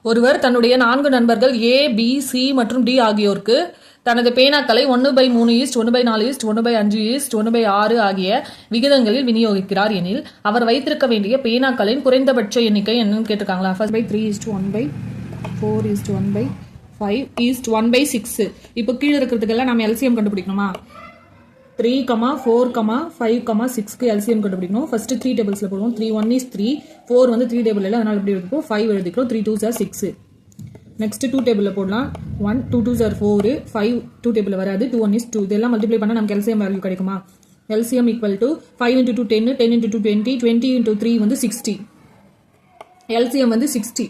ஒருவர் தன்னுடைய 4 நண்பர்கள் A, B, C மற்றும் D ஆகியோருக்கு தனது பேனாக்களை 1/3:1/4:1/5:1/6 ஆகிய விகிதங்களில் விநியோகிக்கிறார் எனில் அவர் வைத்திருக்க வேண்டிய பேனாக்களின் குறைந்தபட்ச எண்ணிக்கை என்னன்னு கேட்டிருக்காங்களா? First by 3:1/4:1/5:1/6. இப்போ கீழே இருக்கிறதுக்கெல்லாம் நம்ம எல்சிஎம் கண்டுபிடிக்கணுமா? 3, 4, 5, 6க்கு எல்சிஎம் கண்டுபிடிக்கணும். ஃபர்ஸ்ட் 3 டேபிள்ஸ்ல போடுவோம். 3 1 is 3, 4 வந்து 3 டேபிள் இல்லை, அதனால எப்படி இருக்கும்? 5 எழுதிக்கிறோம். 3 2s are 6. நெக்ஸ்ட் 2 டேபிள்ல போடலாம். 1 2 2s are 4, 5 2 டேபிள்ல வராது. 2 1 is 2. இதெல்லாம் மல்டிப்ளை பண்ணா நமக்கு எல்சிஎம் வேல்யூ கிடைக்குமா? LCM equal to 5 into 2 10, 10 into 2 20, 20 into 3 வந்து 60. எல்சிஎம் வந்து 60.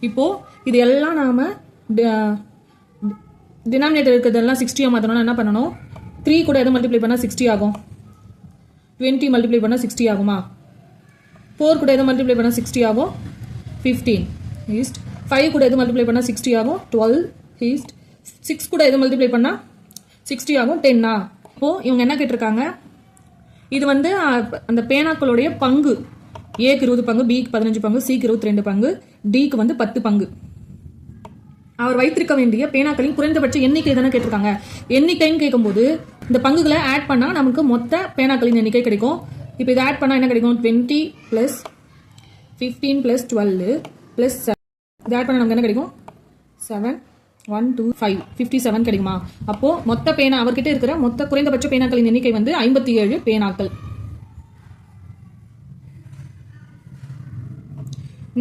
இப்போ இது எல்லாம் நாம டினாமினேட்டர் இருக்கிறதெல்லாம் 60 மாத்தணும்னா என்ன பண்ணணும்? 3 கூட எதை மல்டிப்ளை பண்ணா 60 ஆகும்? 20 மல்டிப்ளை பண்ணா 60 ஆகுமா? 4 கூட எதை மல்டிப்ளை பண்ணா 60 ஆகும்? 15 ஈஸ்ட் 5 கூட எது மல்டிப்ளை பண்ணா 60 ஆகும்? 12 ஈஸ்ட் 6 கூட எது மல்டிப்ளை பண்ணா 60 ஆகும்? 10. இப்போ இவங்க என்ன கேட்டிருக்காங்க? இது வந்து அந்த பேனாக்களுடைய பங்கு. ஏக்கு 20 பங்கு, பிக்கு 15 பங்கு, சிக்கு 22 பங்கு, டிக்கு வந்து 10 பங்கு. அவர் வைத்திருக்க வேண்டிய பேனாக்களின் குறைந்தபட்ச எண்ணிக்கை தானே கேட்டிருக்காங்க. எண்ணிக்கைன்னு கேட்கும்போது இந்த பங்குகளை ஆட் பண்ணா நமக்கு மொத்த பேனாக்களின் எண்ணிக்கை கிடைக்கும். இப்போ இதை ஆட் பண்ணா என்ன கிடைக்கும்? 20 பிளஸ் 15 பிளஸ் 12 பிளஸ் 7. இதை ஆட் பண்ணா நமக்கு என்ன கிடைக்கும்? 7 1 2 5 57 கிடைக்குமா? அப்போ மொத்த பேனா அவர்கிட்ட இருக்கிற மொத்த குறைந்தபட்ச பேனாக்களின் எண்ணிக்கை வந்து 57 பேனாக்கள்.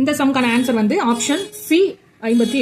இந்த சம்கான ஆன்சர் வந்து ஆப்ஷன் சி 57.